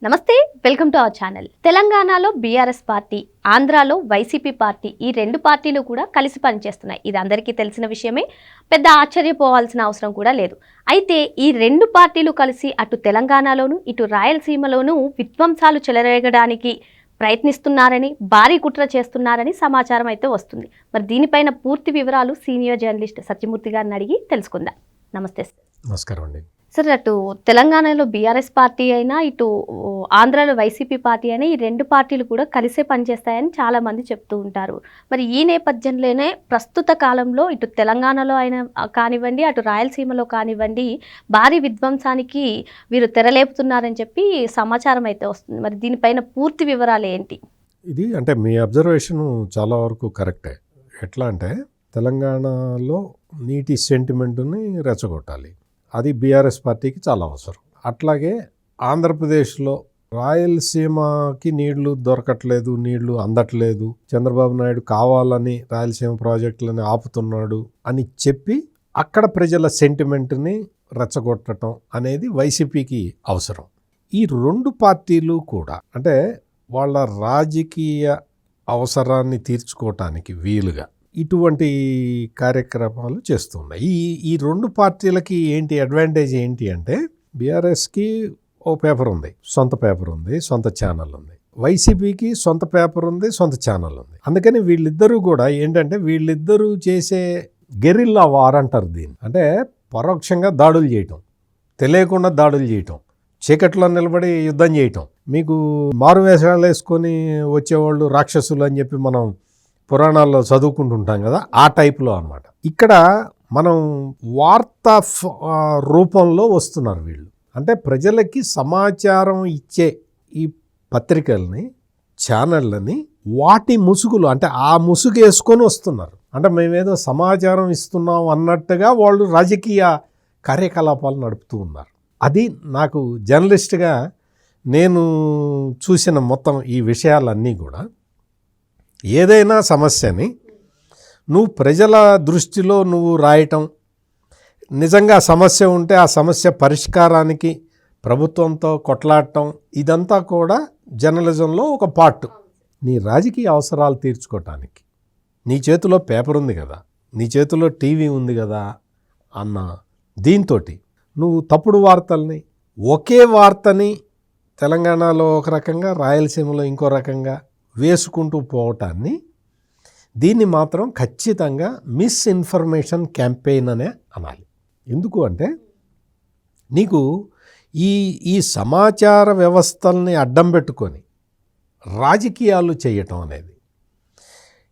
నమస్తే, welcome to our channel. తెలంగాణలో BRS party, ఆంధ్రాలో వైసీపీ పార్టీ, ఈ రెండు పార్టీలు కూడా కలిసి పనిచేస్తున్నాయి. ఇది అందరికీ తెలిసిన విషయమే, పెద్ద ఆశ్చర్యపోవాల్సిన అవసరం కూడా లేదు. అయితే ఈ రెండు పార్టీలు కలిసి అటు తెలంగాణలోను ఇటు రాయలసీమలోను విధ్వంసాలు చెలరేగడానికి ప్రయత్నిస్తున్నారని, భారీ కుట్ర చేస్తున్నారని సమాచారం అయితే వస్తుంది. మరి దీనిపైన పూర్తి వివరాలు సీనియర్ జర్నలిస్ట్ సత్యమూర్తి గారిని అడిగి తెలుసుకుందాం. నమస్తే సార్. నమస్కారం అండి. సార్, అటు తెలంగాణలో బీఆర్ఎస్ పార్టీ అయినా ఇటు ఆంధ్రాలో వైసీపీ పార్టీ అయినా ఈ రెండు పార్టీలు కూడా కలిసే పనిచేస్తాయని చాలామంది చెప్తూ ఉంటారు. మరి ఈ నేపథ్యంలోనే ప్రస్తుత కాలంలో ఇటు తెలంగాణలో అయినా కానివ్వండి, అటు రాయలసీమలో కానివ్వండి, భారీ విధ్వంసానికి వీరు తెరలేపుతున్నారని చెప్పి సమాచారం అయితే వస్తుంది. మరి దీనిపైన పూర్తి వివరాలు ఏంటి? ఇది అంటే మీ అబ్జర్వేషన్ చాలా వరకు కరెక్టే. ఎట్లా అంటే తెలంగాణలో నీటి సెంటిమెంట్ని రెచ్చగొట్టాలి, అది బీఆర్ఎస్ పార్టీకి చాలా అవసరం. అట్లాగే ఆంధ్రప్రదేశ్లో రాయలసీమకి నీళ్లు దొరకట్లేదు, నీళ్లు అందట్లేదు, చంద్రబాబు నాయుడు కావాలని రాయలసీమ ప్రాజెక్టులని ఆపుతున్నాడు అని చెప్పి అక్కడ ప్రజల సెంటిమెంట్ని రెచ్చగొట్టడం అనేది వైసీపీకి అవసరం. ఈ రెండు పార్టీలు కూడా అంటే వాళ్ళ రాజకీయ అవసరాన్ని తీర్చుకోవటానికి వీలుగా ఇటువంటి కార్యక్రమాలు చేస్తున్నాయి. ఈ రెండు పార్టీలకి ఏంటి అడ్వాంటేజ్ ఏంటి అంటే, బీఆర్ఎస్కి ఓ పేపర్ ఉంది, సొంత పేపర్ ఉంది, సొంత ఛానల్ ఉంది. వైసీపీకి సొంత పేపర్ ఉంది, సొంత ఛానల్ ఉంది. అందుకని వీళ్ళిద్దరూ కూడా ఏంటంటే, వీళ్ళిద్దరూ చేసే గెరిల్లా వార్ అంటారు దీన్ని. అంటే పరోక్షంగా దాడులు చేయటం, తెలియకుండా దాడులు చేయటం, చీకట్లో నిలబడి యుద్ధం చేయటం. మీకు మారువేషాలు వేసుకొని వచ్చేవాళ్ళు రాక్షసులు అని చెప్పి మనం పురాణాల్లో చదువుకుంటుంటాం కదా, ఆ టైప్లో అన్నమాట. ఇక్కడ మనం వార్తా రూపంలో వస్తున్నారు వీళ్ళు. అంటే ప్రజలకి సమాచారం ఇచ్చే ఈ పత్రికల్ని, ఛానళ్ళని వాటి ముసుగులు అంటే ఆ ముసుగు వేసుకొని వస్తున్నారు. అంటే మేమేదో సమాచారం ఇస్తున్నాం అన్నట్టుగా వాళ్ళు రాజకీయ కార్యకలాపాలు నడుపుతూ ఉన్నారు. అది నాకు జర్నలిస్ట్గా నేను చూసిన మొత్తం ఈ విషయాలన్నీ కూడా, ఏదైనా సమస్యని నువ్వు ప్రజల దృష్టిలో నువ్వు రాయటం, నిజంగా సమస్య ఉంటే ఆ సమస్య పరిష్కారానికి ప్రభుత్వంతో కొట్లాడటం, ఇదంతా కూడా జర్నలిజంలో ఒక పార్ట్. నీ రాజకీయ అవసరాలు తీర్చుకోవటానికి నీ చేతిలో పేపర్ ఉంది కదా, నీ చేతిలో టీవీ ఉంది కదా అన్న దీంతో నువ్వు తప్పుడు వార్తల్ని, ఒకే వార్తని తెలంగాణలో ఒక రకంగా, రాయలసీమలో ఇంకో రకంగా వేసుకుంటూ పోవటాన్ని, దీన్ని మాత్రం ఖచ్చితంగా మిస్ఇన్ఫర్మేషన్ క్యాంపెయిన్ అనే అనాలి. ఎందుకు అంటే, నీకు ఈ సమాచార వ్యవస్థల్ని అడ్డం పెట్టుకొని రాజకీయాలు చేయటం అనేది,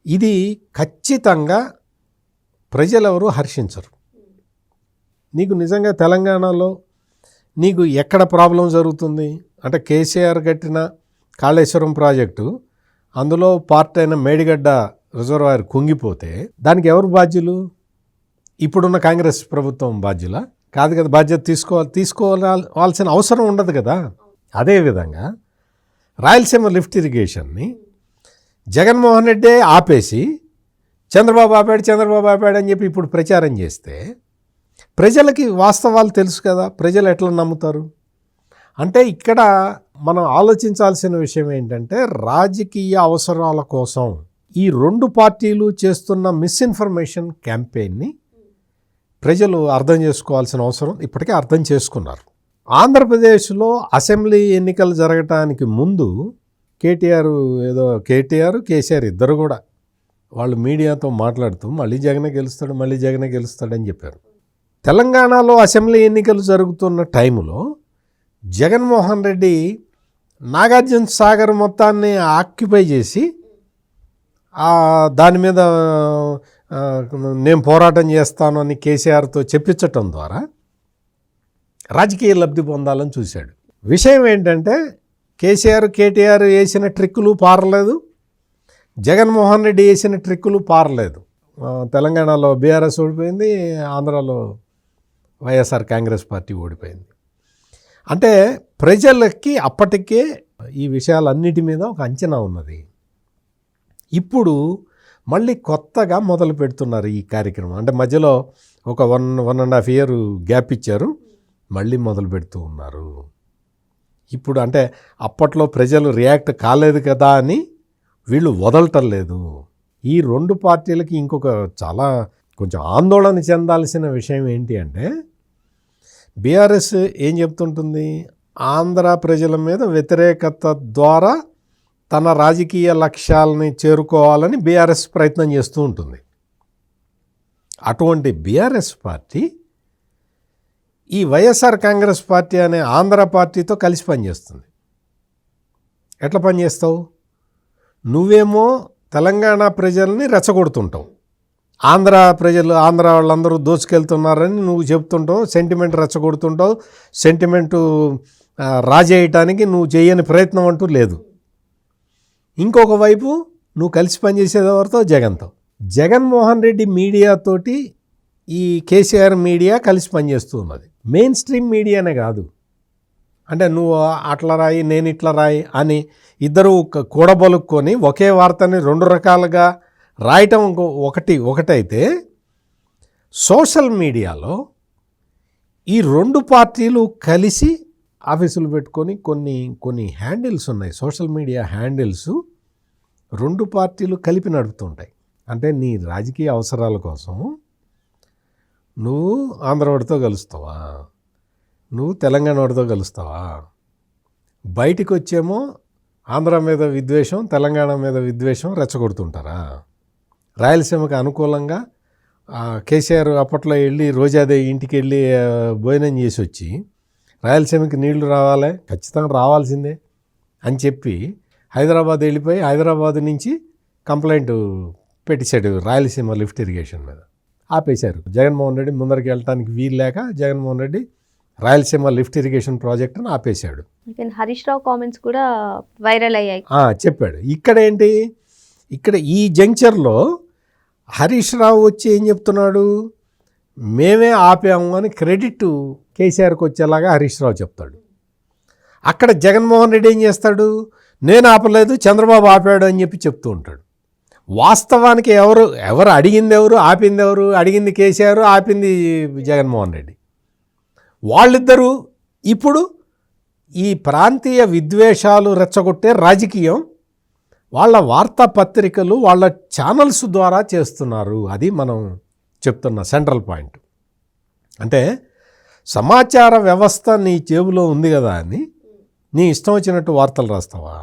ఇది ఖచ్చితంగా ప్రజలెవరూ హర్షించరు. నీకు నిజంగా తెలంగాణలో నీకు ఎక్కడ ప్రాబ్లం జరుగుతుంది అంటే, కేసీఆర్ కట్టిన కాళేశ్వరం ప్రాజెక్టు, అందులో పార్ట్ అయిన మేడిగడ్డ రిజర్వాయర్ కుంగిపోతే దానికి ఎవరు బాధ్యులు? ఇప్పుడున్న కాంగ్రెస్ ప్రభుత్వం బాధ్యులా? కాదు కదా. బాధ్యత తీసుకోవాల్సిన అవసరం ఉండదు కదా. అదేవిధంగా రాయలసీమ లిఫ్ట్ ఇరిగేషన్ని జగన్మోహన్ రెడ్డి ఆపేసి చంద్రబాబు ఆపాడు అని చెప్పి ఇప్పుడు ప్రచారం చేస్తే ప్రజలకి వాస్తవాలు తెలుసు కదా, ప్రజలు ఎట్లా నమ్ముతారు? అంటే ఇక్కడ మనం ఆలోచించాల్సిన విషయం ఏంటంటే, రాజకీయ అవసరాల కోసం ఈ రెండు పార్టీలు చేస్తున్న మిస్ఇన్ఫర్మేషన్ క్యాంపెయిన్ని ప్రజలు అర్థం చేసుకోవాల్సిన అవసరం ఇప్పటికే అర్థం చేసుకున్నారు. ఆంధ్రప్రదేశ్లో అసెంబ్లీ ఎన్నికలు జరగటానికి ముందు కేసీఆర్ ఇద్దరు కూడా వాళ్ళు మీడియాతో మాట్లాడుతూ మళ్ళీ జగనే గెలుస్తాడని చెప్పారు. తెలంగాణలో అసెంబ్లీ ఎన్నికలు జరుగుతున్న టైంలో జగన్మోహన్ రెడ్డి నాగార్జున సాగర్ మొత్తాన్ని ఆక్యుపై చేసి దాని మీద నేను పోరాటం చేస్తాను అని కేసీఆర్తో చెప్పించటం ద్వారా రాజకీయ లబ్ధి పొందాలని చూశాడు. విషయం ఏంటంటే, కేటీఆర్ వేసిన ట్రిక్కులు పారలేదు, జగన్మోహన్ రెడ్డి వేసిన ట్రిక్కులు పారలేదు. తెలంగాణలో బీఆర్ఎస్ ఓడిపోయింది, ఆంధ్రాలో వైఎస్ఆర్ కాంగ్రెస్ పార్టీ ఓడిపోయింది. అంటే ప్రజలకి అప్పటికే ఈ విషయాలన్నిటి మీద ఒక అంచనా ఉన్నది. ఇప్పుడు మళ్ళీ కొత్తగా మొదలు పెడుతున్నారు ఈ కార్యక్రమం. అంటే మధ్యలో ఒక 1.5 year గ్యాప్ ఇచ్చారు, మళ్ళీ మొదలు పెడుతూ ఉన్నారు. ఇప్పుడు అంటే అప్పట్లో ప్రజలు రియాక్ట్ కాలేదు కదా అని వీళ్ళు వదలటం లేదు. ఈ 2 పార్టీలకి ఇంకొక చాలా కొంచెం ఆందోళన చెందాల్సిన విషయం ఏంటి అంటే, బీఆర్ఎస్ ఏం చెప్తుంటుంది, ఆంధ్ర ప్రజల మీద వ్యతిరేకత ద్వారా తన రాజకీయ లక్ష్యాలని చేరుకోవాలని బీఆర్ఎస్ ప్రయత్నం చేస్తూ ఉంటుంది. అటువంటి బీఆర్ఎస్ పార్టీ ఈ వైఎస్ఆర్ కాంగ్రెస్ పార్టీ అనే ఆంధ్ర పార్టీతో కలిసి పనిచేస్తుంది. ఎట్లా పనిచేస్తావు? నువ్వేమో తెలంగాణ ప్రజల్ని రెచ్చగొడుతుంటావు, ఆంధ్ర వాళ్ళందరూ దోచుకెళ్తున్నారని నువ్వు చెప్తుంటావు, సెంటిమెంట్ రెచ్చగొడుతుంటావు, సెంటిమెంటు రాజేయటానికి నువ్వు చేయని ప్రయత్నం అంటూ లేదు. ఇంకొక వైపు నువ్వు కలిసి పనిచేసేదెవరితో? జగన్తో. జగన్మోహన్ రెడ్డి మీడియాతోటి ఈ కేసీఆర్ మీడియా కలిసి పనిచేస్తూ ఉన్నది. మెయిన్ స్ట్రీమ్ మీడియానే కాదు, అంటే నువ్వు అట్లా రాయి నేను ఇట్లా రాయి అని ఇద్దరు కూడబలుక్కొని ఒకే వార్తని 2 రకాలుగా రాయటం ఒకటైతే, సోషల్ మీడియాలో ఈ 2 పార్టీలు కలిసి ఆఫీసులు పెట్టుకొని కొన్ని హ్యాండిల్స్ ఉన్నాయి, సోషల్ మీడియా హ్యాండిల్స్ 2 పార్టీలు కలిపి నడుపుతుంటాయి. అంటే నీ రాజకీయ అవసరాల కోసం నువ్వు ఆంధ్రవాడితో కలుస్తావా, నువ్వు తెలంగాణ వాడితో కలుస్తావా, బయటికి వచ్చేమో ఆంధ్ర మీద విద్వేషం తెలంగాణ మీద విద్వేషం రెచ్చగొడుతుంటారా? రాయలసీమకు అనుకూలంగా కేసీఆర్ అప్పట్లో వెళ్ళి రోజాదేవి ఇంటికి వెళ్ళి భోజనం చేసి వచ్చి రాయలసీమకి నీళ్లు రావాలి, ఖచ్చితంగా రావాల్సిందే అని చెప్పి హైదరాబాద్ వెళ్ళిపోయి హైదరాబాద్ నుంచి కంప్లైంట్ పెట్టేశాడు రాయలసీమ లిఫ్ట్ ఇరిగేషన్ మీద. ఆపేశారు. జగన్మోహన్ రెడ్డి ముందరికి వెళ్ళటానికి వీలు లేక జగన్మోహన్ రెడ్డి రాయలసీమ లిఫ్ట్ ఇరిగేషన్ ప్రాజెక్టును ఆపేశాడు. హరీష్ రావు కామెంట్స్ కూడా వైరల్ అయ్యాయి. చెప్పాడు. ఇక్కడ ఈ జంక్చర్లో హరీష్ రావు వచ్చి ఏం చెప్తున్నాడు, మేమే ఆపాము అని క్రెడిట్ కేసీఆర్కి వచ్చేలాగా హరీష్ రావు చెప్తాడు. అక్కడ జగన్మోహన్ రెడ్డి ఏం చేస్తాడు, నేను ఆపలేదు చంద్రబాబు ఆపాడు అని చెప్పి చెప్తూ ఉంటాడు. వాస్తవానికి ఎవరు అడిగింది ఆపింది అడిగింది కేసీఆర్, ఆపింది జగన్మోహన్ రెడ్డి. వాళ్ళిద్దరూ ఇప్పుడు ఈ ప్రాంతీయ విద్వేషాలు రెచ్చగొట్టే రాజకీయం వాళ్ళ వార్తాపత్రికలు వాళ్ళ ఛానల్స్ ద్వారా చేస్తున్నారు. అది మనం చెప్తున్న సెంట్రల్ పాయింట్. అంటే సమాచార వ్యవస్థ నీ జేబులో ఉంది కదా అని నీ ఇష్టం వచ్చినట్టు వార్తలు రాస్తావా?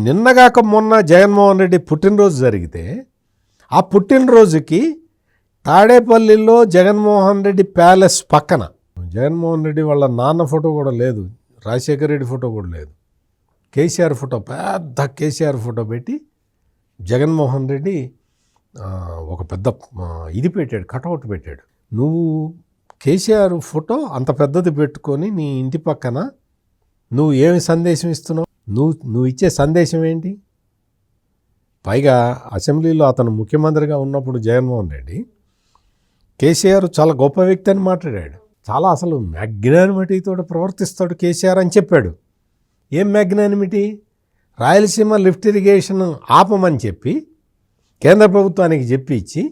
నిన్నగాక మొన్న జగన్మోహన్ రెడ్డి పుట్టినరోజు జరిగితే ఆ పుట్టినరోజుకి తాడేపల్లిలో జగన్మోహన్ రెడ్డి ప్యాలెస్ పక్కన జగన్మోహన్ రెడ్డి వాళ్ళ నాన్న ఫోటో కూడా లేదు, రాజశేఖర రెడ్డి ఫోటో కూడా లేదు, కేసీఆర్ ఫోటో, పెద్ద కేసీఆర్ ఫోటో పెట్టి జగన్మోహన్ రెడ్డి ఒక పెద్ద ఇది పెట్టాడు, కటౌట్ పెట్టాడు. నువ్వు కేసీఆర్ ఫోటో అంత పెద్దది పెట్టుకొని నీ ఇంటి పక్కన నువ్వు ఏమి సందేశం ఇస్తున్నావు? నువ్వు ఇచ్చే సందేశం ఏంటి? పైగా అసెంబ్లీలో అతను ముఖ్యమంత్రిగా ఉన్నప్పుడు జగన్మోహన్ రెడ్డి కేసీఆర్ చాలా గొప్ప వ్యక్తి అని మాట్లాడాడు. చాలా అసలు మ్యాగ్నానిమిటీతో ప్రవర్తిస్తాడు కేసీఆర్ అని చెప్పాడు. ఏం మ్యాగ్నానిమిటీ? రాయలసీమ లిఫ్ట్ ఇరిగేషన్ ఆపమని చెప్పి కేంద్ర ప్రభుత్వానికి చెప్పి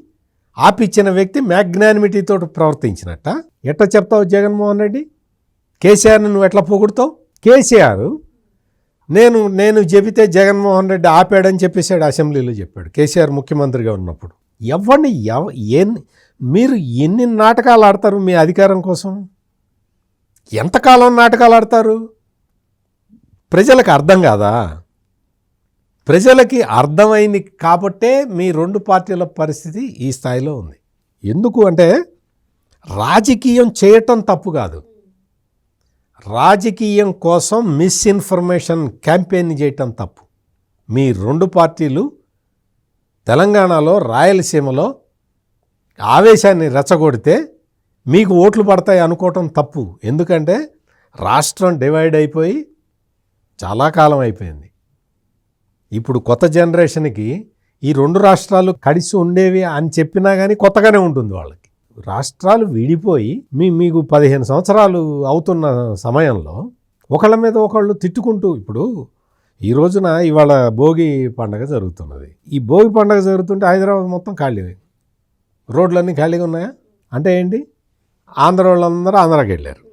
ఆపిచ్చిన వ్యక్తి మ్యాగ్నానిమిటీతో ప్రవర్తించినట్ట ఎట్లా చెప్తావు జగన్మోహన్ రెడ్డి? కేసీఆర్ని నువ్వు ఎట్లా పొగుడుతావు? కేసీఆర్ నేను చెబితే జగన్మోహన్ రెడ్డి ఆపాడని చెప్పేశాడు, అసెంబ్లీలో చెప్పాడు కేసీఆర్ ముఖ్యమంత్రిగా ఉన్నప్పుడు. మీరు ఎన్ని నాటకాలు ఆడతారు మీ అధికారం కోసం? ఎంతకాలం నాటకాలు ఆడతారు? ప్రజలకు అర్థం కాదా? ప్రజలకి అర్థమైంది కాబట్టే మీ 2 పార్టీల పరిస్థితి ఈ స్థాయిలో ఉంది. ఎందుకు అంటే రాజకీయం చేయటం తప్పు కాదు, రాజకీయం కోసం మిస్ఇన్ఫర్మేషన్ క్యాంపెయిన్ చేయటం తప్పు. మీ 2 పార్టీలు తెలంగాణలో రాయలసీమలో ఆవేశాన్ని రెచ్చగొడితే మీకు ఓట్లు పడతాయి అనుకోవటం తప్పు. ఎందుకంటే రాష్ట్రం డివైడ్ అయిపోయి చాలా కాలం అయిపోయింది. ఇప్పుడు కొత్త జనరేషన్కి ఈ 2 రాష్ట్రాలు కలిసి ఉండేవి అని చెప్పినా కానీ కొత్తగానే ఉంటుంది వాళ్ళకి. రాష్ట్రాలు విడిపోయి మీకు 15 సంవత్సరాలు అవుతున్న సమయంలో ఒకళ్ళ మీద ఒకళ్ళు తిట్టుకుంటూ, ఇప్పుడు ఈ రోజున ఇవాళ భోగి పండగ జరుగుతున్నది. ఈ భోగి పండగ జరుగుతుంటే హైదరాబాద్ మొత్తం ఖాళీ, రోడ్లన్నీ ఖాళీగా ఉన్నాయా? అంటే ఏంటి? ఆంధ్ర వాళ్ళందరూ ఆంధ్రాకి వెళ్ళారు.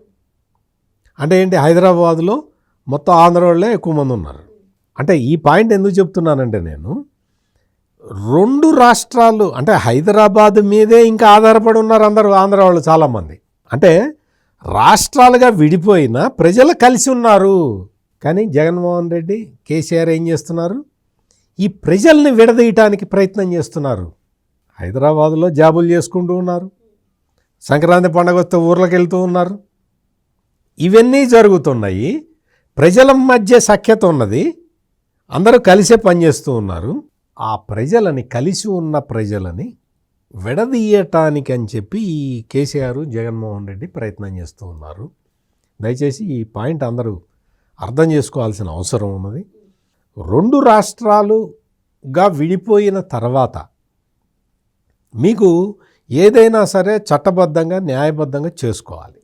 అంటే ఏంటి, హైదరాబాద్లో మొత్తం ఆంధ్ర వాళ్ళే ఎక్కువ మంది ఉన్నారు. అంటే ఈ పాయింట్ ఎందుకు చెప్తున్నానంటే, నేను 2 రాష్ట్రాలు అంటే హైదరాబాద్ మీదే ఇంకా ఆధారపడి ఉన్నారు అందరూ ఆంధ్ర వాళ్ళు చాలామంది. అంటే రాష్ట్రాలుగా విడిపోయినా ప్రజలు కలిసి ఉన్నారు. కానీ జగన్మోహన్ రెడ్డి, కేసీఆర్ ఏం చేస్తున్నారు, ఈ ప్రజల్ని విడదీయటానికి ప్రయత్నం చేస్తున్నారు. హైదరాబాదులో జాబులు చేసుకుంటూ ఉన్నారు, సంక్రాంతి పండగ వస్తే ఊర్లకు వెళ్తూ ఉన్నారు. ఇవన్నీ జరుగుతున్నాయి. ప్రజల మధ్య సఖ్యత ఉన్నది, అందరూ కలిసే పనిచేస్తూ ఉన్నారు. ఆ ప్రజలని, కలిసి ఉన్న ప్రజలని విడదీయటానికి అని చెప్పి ఈ కేసీఆర్, జగన్మోహన్ రెడ్డి ప్రయత్నం చేస్తూ ఉన్నారు. దయచేసి ఈ పాయింట్ అందరూ అర్థం చేసుకోవాల్సిన అవసరం ఉన్నది. 2 రాష్ట్రాలుగా విడిపోయిన తర్వాత మీకు ఏదైనా సరే చట్టబద్ధంగా, న్యాయబద్ధంగా చేసుకోవాలి.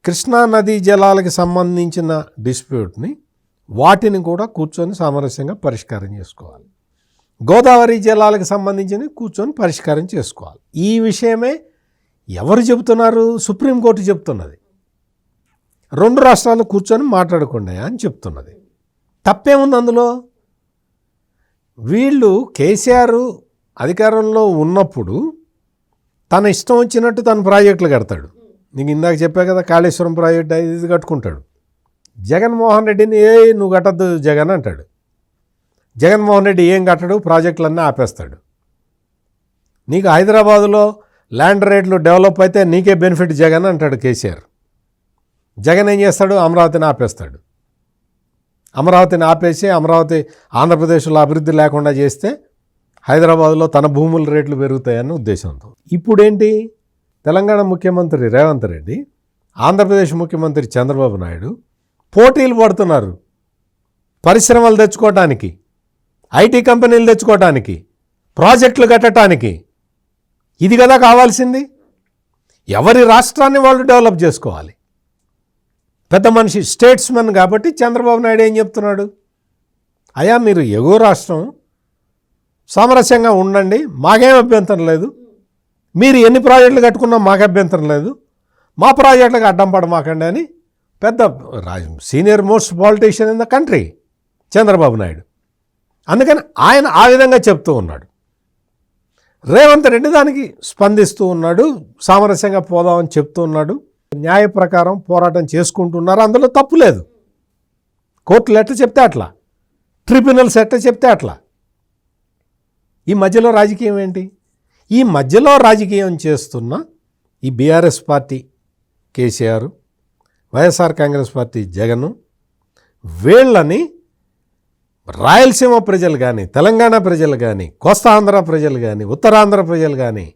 కృష్ణా నదీ జలాలకు సంబంధించిన డిస్ప్యూట్ని వాటిని కూడా కూర్చొని సామరస్యంగా పరిష్కారం చేసుకోవాలి. గోదావరి జలాలకు సంబంధించి కూర్చొని పరిష్కారం చేసుకోవాలి. ఈ విషయమే ఎవరు చెబుతున్నారు, సుప్రీంకోర్టు చెప్తున్నది. 2 రాష్ట్రాలు కూర్చొని మాట్లాడుకోండి అని చెప్తున్నది. తప్పేముంది అందులో? వీళ్ళు కేసీఆర్ అధికారంలో ఉన్నప్పుడు తన ఇష్టం వచ్చినట్టు తన ప్రాజెక్టులు కడతాడు. నీకు ఇందాక చెప్పా కదా, కాళేశ్వరం ప్రాజెక్ట్ ఇది కట్టుకుంటాడు. జగన్మోహన్ రెడ్డిని నువ్వు కట్టద్దు జగన్ అంటాడు. జగన్మోహన్ రెడ్డి ఏం కట్టడు, ప్రాజెక్టులన్నీ ఆపేస్తాడు. నీకు హైదరాబాదులో ల్యాండ్ రేట్లు డెవలప్ అయితే నీకే బెనిఫిట్ జగన్ అంటాడు కేసీఆర్. జగన్ ఏం చేస్తాడు, అమరావతిని ఆపేస్తాడు. అమరావతిని ఆపేసి అమరావతి ఆంధ్రప్రదేశ్లో అభివృద్ధి లేకుండా చేస్తే హైదరాబాదులో తన భూముల రేట్లు పెరుగుతాయన్న ఉద్దేశంతో ఇప్పుడేంటి, తెలంగాణ ముఖ్యమంత్రి రేవంత్ రెడ్డి, ఆంధ్రప్రదేశ్ ముఖ్యమంత్రి చంద్రబాబు నాయుడు పోటీలు పడుతున్నారు పరిశ్రమలు తెచ్చుకోవటానికి, ఐటీ కంపెనీలు తెచ్చుకోవటానికి, ప్రాజెక్టులు కట్టడానికి. ఇది కదా కావాల్సింది. ఎవరి రాష్ట్రాన్ని వాళ్ళు డెవలప్ చేసుకోవాలి. పెద్ద మనిషి, స్టేట్స్మెన్ కాబట్టి చంద్రబాబు నాయుడు ఏం చెప్తున్నాడు, అయ్యా మీరు ఎగువ రాష్ట్రం సామరస్యంగా ఉండండి, మాకేం అభ్యంతరం లేదు, మీరు ఎన్ని ప్రాజెక్టులు కట్టుకున్నా మాకు అభ్యంతరం లేదు, మా ప్రాజెక్టులకు అడ్డం పడమాకండి అని పెద్ద senior most politician in the country Chandrababu Naidu. అందుకని ఆయన ఆ విధంగా చెప్తూ ఉన్నాడు. రేవంత్ రెడ్డి దానికి స్పందిస్తూ ఉన్నాడు, సామరస్యంగా పోదామని చెప్తూ ఉన్నాడు. న్యాయ ప్రకారం పోరాటం చేసుకుంటున్నారు, అందులో తప్పు లేదు. కోర్టులు ఎట్లా చెప్తే అట్లా, ట్రిబ్యునల్స్ ఎట్లా చెప్తే అట్లా. ఈ మధ్యలో రాజకీయం ఏంటి? ఈ మధ్యలో రాజకీయం చేస్తున్న ఈ BRS party KCR, YSR Congress party Jagan, వీళ్ళని రాయలసీమ ప్రజలు కానీ, తెలంగాణ ప్రజలు కానీ, కోస్తా ఆంధ్ర ప్రజలు కానీ, ఉత్తరాంధ్ర ప్రజలు కానీ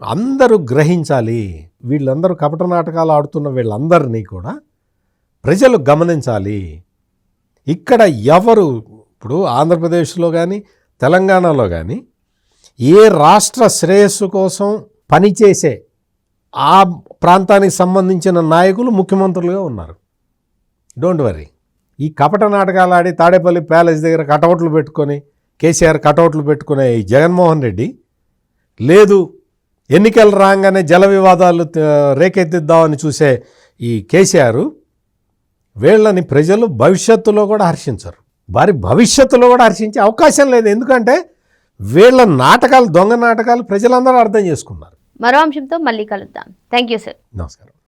అందరూ గ్రహించాలి. వీళ్ళందరూ కపట నాటకాలు ఆడుతున్న వీళ్ళందరినీ కూడా ప్రజలు గమనించాలి. ఇక్కడ ఎవరు ఇప్పుడు ఆంధ్రప్రదేశ్లో కానీ తెలంగాణలో కానీ ఏ రాష్ట్ర శ్రేయస్సు కోసం పనిచేసే ఆ ప్రాంతానికి సంబంధించిన నాయకులు ముఖ్యమంత్రులుగా ఉన్నారు. Don't worry. ఈ కపట నాటకాలు ఆడి తాడేపల్లి ప్యాలెస్ దగ్గర కటౌట్లు పెట్టుకొని, కేసీఆర్ కటౌట్లు పెట్టుకునే ఈ జగన్మోహన్ రెడ్డి, లేదు ఎన్నికలు రాగానే జల వివాదాలు రేకెత్తిద్దామని చూసే ఈ కేసీఆర్, వీళ్ళని ప్రజలు భవిష్యత్తులో కూడా హర్షించరు. వారి భవిష్యత్తులో కూడా హర్షించే అవకాశం లేదు. ఎందుకంటే వీళ్ళ నాటకాలు, దొంగ నాటకాలు ప్రజలందరూ అర్థం చేసుకున్నారు. మరో అంశంతో మళ్ళీ కలుద్దాం. Thank you sir. నమస్కారం.